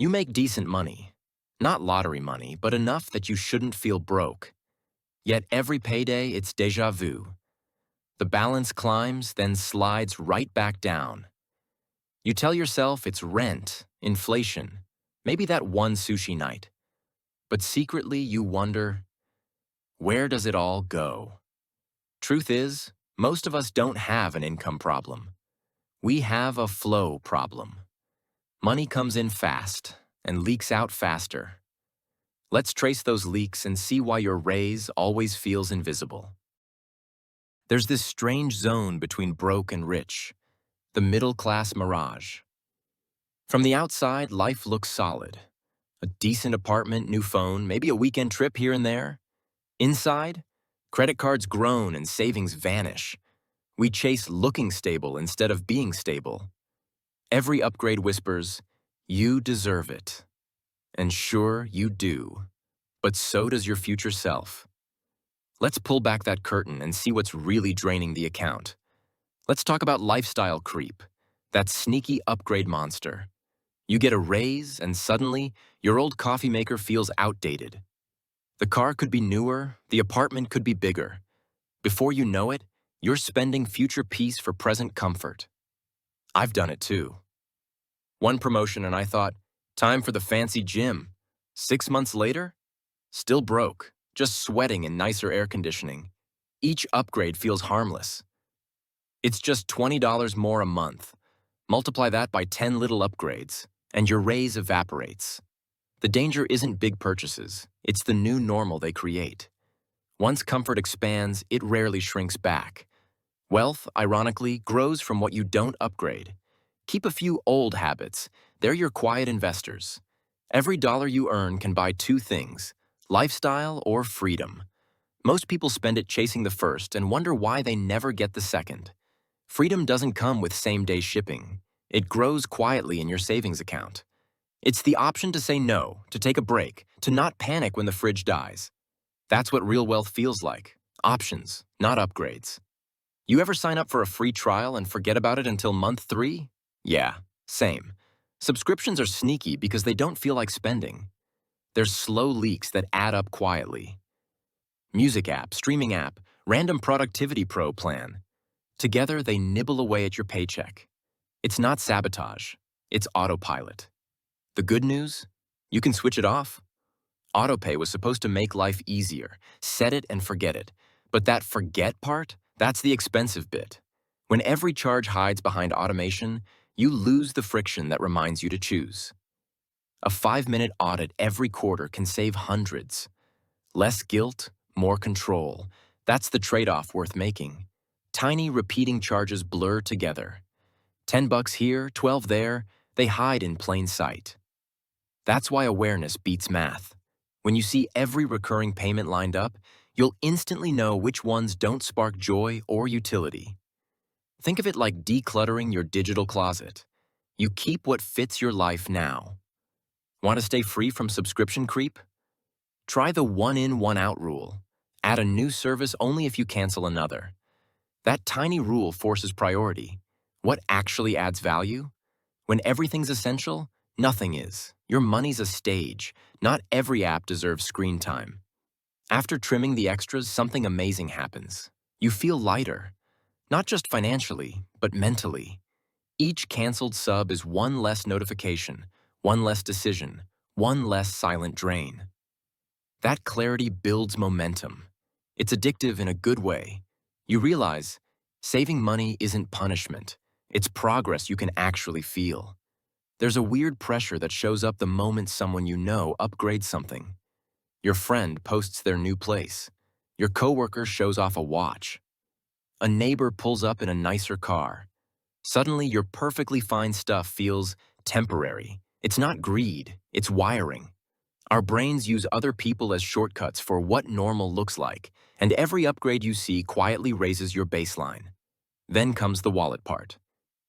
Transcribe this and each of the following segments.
You make decent money. Not lottery money, but enough that you shouldn't feel broke. Yet every payday, it's déjà vu. The balance climbs, then slides right back down. You tell yourself it's rent, inflation, maybe that one sushi night. But secretly you wonder, where does it all go? Truth is, most of us don't have an income problem. We have a flow problem. Money comes in fast and leaks out faster. Let's trace those leaks and see why your raise always feels invisible. There's this strange zone between broke and rich, the middle-class mirage. From the outside, life looks solid. A decent apartment, new phone, maybe a weekend trip here and there. Inside, credit cards groan and savings vanish. We chase looking stable instead of being stable. Every upgrade whispers, "You deserve it." And sure, you do. But so does your future self. Let's pull back that curtain and see what's really draining the account. Let's talk about lifestyle creep, that sneaky upgrade monster. You get a raise and suddenly, your old coffee maker feels outdated. The car could be newer, the apartment could be bigger. Before you know it, you're spending future peace for present comfort. I've done it too. One promotion and I thought, time for the fancy gym. 6 months later, still broke, just sweating in nicer air conditioning. Each upgrade feels harmless. It's just $20 more a month. Multiply that by 10 little upgrades, and your raise evaporates. The danger isn't big purchases, it's the new normal they create. Once comfort expands, it rarely shrinks back. Wealth, ironically, grows from what you don't upgrade. Keep a few old habits. They're your quiet investors. Every dollar you earn can buy two things: lifestyle or freedom. Most people spend it chasing the first and wonder why they never get the second. Freedom doesn't come with same-day shipping. It grows quietly in your savings account. It's the option to say no, to take a break, to not panic when the fridge dies. That's what real wealth feels like. Options, not upgrades. You ever sign up for a free trial and forget about it until month 3? Yeah, same. Subscriptions are sneaky because they don't feel like spending. They're slow leaks that add up quietly. Music app, streaming app, random productivity pro plan. Together, they nibble away at your paycheck. It's not sabotage, it's autopilot. The good news? You can switch it off. Autopay was supposed to make life easier. Set it and forget it. But that forget part, that's the expensive bit. When every charge hides behind automation, you lose the friction that reminds you to choose. A 5-minute audit every quarter can save hundreds. Less guilt, more control. That's the trade-off worth making. Tiny repeating charges blur together. $10 here, 12 there, they hide in plain sight. That's why awareness beats math. When you see every recurring payment lined up, you'll instantly know which ones don't spark joy or utility. Think of it like decluttering your digital closet. You keep what fits your life now. Want to stay free from subscription creep? Try the one-in, one-out rule. Add a new service only if you cancel another. That tiny rule forces priority. What actually adds value? When everything's essential, nothing is. Your money's a stage. Not every app deserves screen time. After trimming the extras, something amazing happens. You feel lighter. Not just financially, but mentally. Each canceled sub is one less notification, one less decision, one less silent drain. That clarity builds momentum. It's addictive in a good way. You realize, saving money isn't punishment. It's progress you can actually feel. There's a weird pressure that shows up the moment someone you know upgrades something. Your friend posts their new place. Your coworker shows off a watch. A neighbor pulls up in a nicer car. Suddenly, your perfectly fine stuff feels temporary. It's not greed, it's wiring. Our brains use other people as shortcuts for what normal looks like, and every upgrade you see quietly raises your baseline. Then comes the wallet part.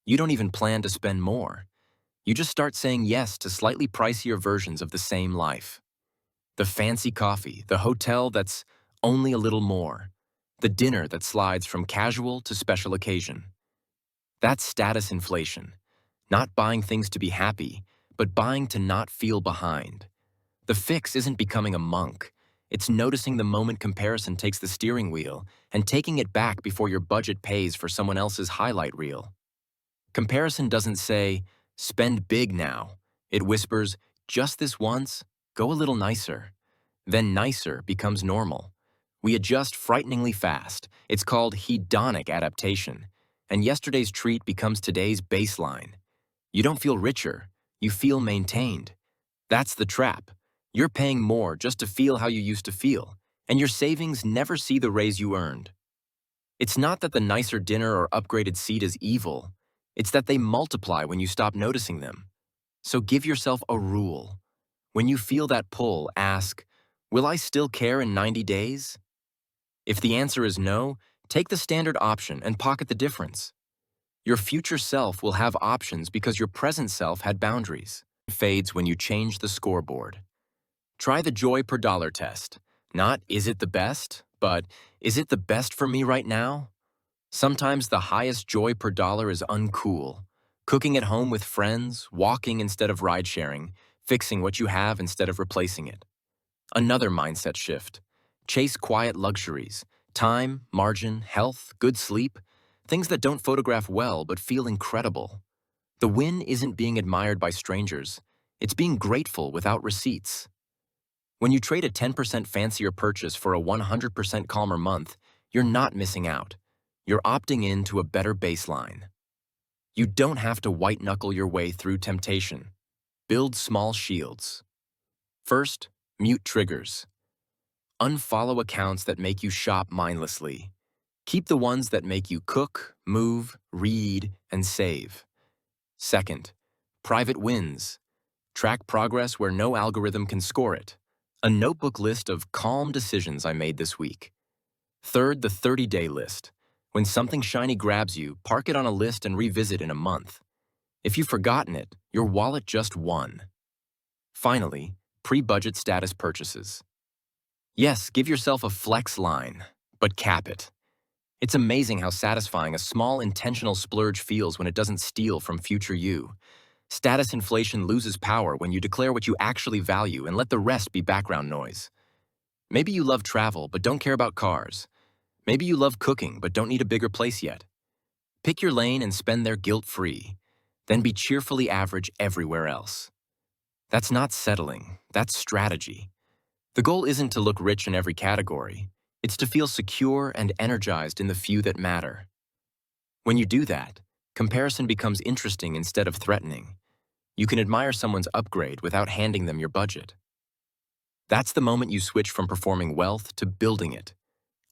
You don't even plan to spend more. You just start saying yes to slightly pricier versions of the same life. The fancy coffee, the hotel that's only a little more, the dinner that slides from casual to special occasion. That's status inflation. Not buying things to be happy, but buying to not feel behind. The fix isn't becoming a monk. It's noticing the moment comparison takes the steering wheel and taking it back before your budget pays for someone else's highlight reel. Comparison doesn't say, spend big now. It whispers, just this once, go a little nicer. Then nicer becomes normal. We adjust frighteningly fast. It's called hedonic adaptation. And yesterday's treat becomes today's baseline. You don't feel richer, you feel maintained. That's the trap. You're paying more just to feel how you used to feel, and your savings never see the raise you earned. It's not that the nicer dinner or upgraded seat is evil. It's that they multiply when you stop noticing them. So give yourself a rule. When you feel that pull, ask, will I still care in 90 days? If the answer is no, take the standard option and pocket the difference. Your future self will have options because your present self had boundaries. It fades when you change the scoreboard. Try the joy per dollar test. Not, is it the best, but is it the best for me right now? Sometimes the highest joy per dollar is uncool. Cooking at home with friends, walking instead of ride-sharing, fixing what you have instead of replacing it. Another mindset shift. Chase quiet luxuries. Time, margin, health, good sleep. Things that don't photograph well but feel incredible. The win isn't being admired by strangers. It's being grateful without receipts. When you trade a 10% fancier purchase for a 100% calmer month, you're not missing out. You're opting in to a better baseline. You don't have to white-knuckle your way through temptation. Build small shields. First, mute triggers. Unfollow accounts that make you shop mindlessly. Keep the ones that make you cook, move, read, and save. Second, private wins. Track progress where no algorithm can score it. A notebook list of calm decisions I made this week. Third, the 30-day list. When something shiny grabs you, park it on a list and revisit in a month. If you've forgotten it, your wallet just won. Finally, pre-budget status purchases. Yes, give yourself a flex line, but cap it. It's amazing how satisfying a small intentional splurge feels when it doesn't steal from future you. Status inflation loses power when you declare what you actually value and let the rest be background noise. Maybe you love travel but don't care about cars. Maybe you love cooking but don't need a bigger place yet. Pick your lane and spend there guilt-free. Then be cheerfully average everywhere else. That's not settling, that's strategy. The goal isn't to look rich in every category. It's to feel secure and energized in the few that matter. When you do that, comparison becomes interesting instead of threatening. You can admire someone's upgrade without handing them your budget. That's the moment you switch from performing wealth to building it,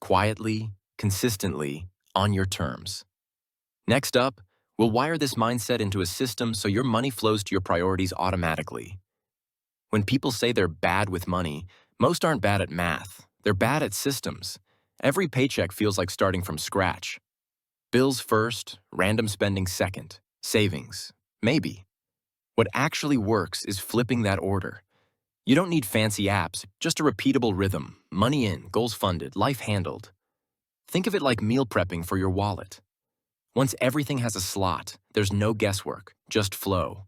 quietly, consistently, on your terms. Next up, we'll wire this mindset into a system so your money flows to your priorities automatically. When people say they're bad with money, most aren't bad at math. They're bad at systems. Every paycheck feels like starting from scratch. Bills first, random spending second, savings, maybe. What actually works is flipping that order. You don't need fancy apps, just a repeatable rhythm, money in, goals funded, life handled. Think of it like meal prepping for your wallet. Once everything has a slot, there's no guesswork, just flow.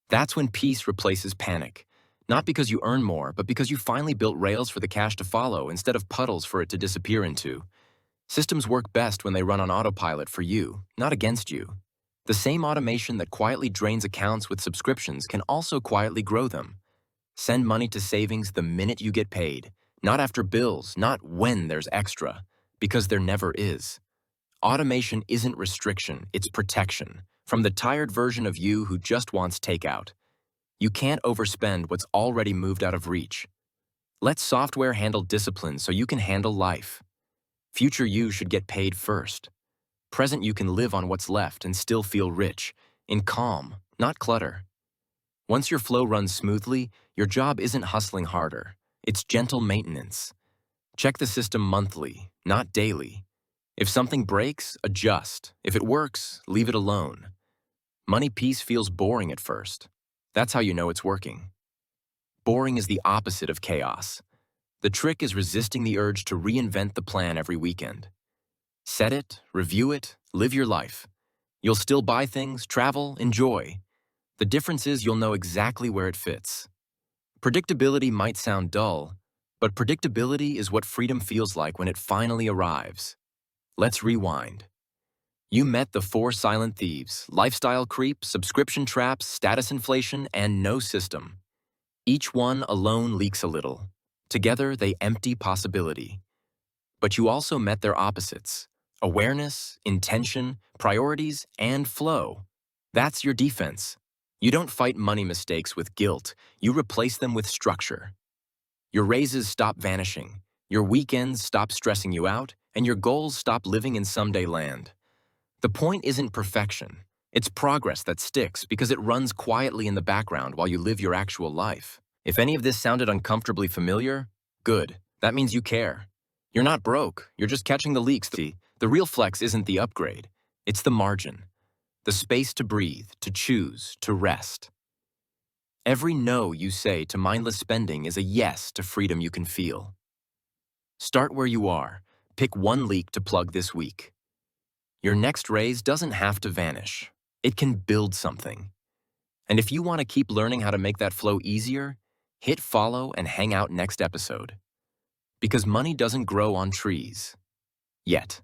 That's when peace replaces panic. Not because you earn more, but because you finally built rails for the cash to follow instead of puddles for it to disappear into. Systems work best when they run on autopilot for you, not against you. The same automation that quietly drains accounts with subscriptions can also quietly grow them. Send money to savings the minute you get paid, not after bills, not when there's extra, because there never is. Automation isn't restriction, it's protection, from the tired version of you who just wants takeout. You can't overspend what's already moved out of reach. Let software handle discipline so you can handle life. Future you should get paid first. Present you can live on what's left and still feel rich, in calm, not clutter. Once your flow runs smoothly, your job isn't hustling harder. It's gentle maintenance. Check the system monthly, not daily. If something breaks, adjust. If it works, leave it alone. Money peace feels boring at first. That's how you know it's working. Boring is the opposite of chaos. The trick is resisting the urge to reinvent the plan every weekend. Set it, review it, live your life. You'll still buy things, travel, enjoy. The difference is you'll know exactly where it fits. Predictability might sound dull, but predictability is what freedom feels like when it finally arrives. Let's rewind. You met the four silent thieves: lifestyle creep, subscription traps, status inflation, and no system. Each one alone leaks a little. Together, they empty possibility. But you also met their opposites: awareness, intention, priorities, and flow. That's your defense. You don't fight money mistakes with guilt, you replace them with structure. Your raises stop vanishing, your weekends stop stressing you out, and your goals stop living in someday land. The point isn't perfection. It's progress that sticks because it runs quietly in the background while you live your actual life. If any of this sounded uncomfortably familiar, good. That means you care. You're not broke, you're just catching the leaks. See, the real flex isn't the upgrade, it's the margin. The space to breathe, to choose, to rest. Every no you say to mindless spending is a yes to freedom you can feel. Start where you are. Pick one leak to plug this week. Your next raise doesn't have to vanish. It can build something. And if you want to keep learning how to make that flow easier, hit follow and hang out next episode. Because money doesn't grow on trees. Yet.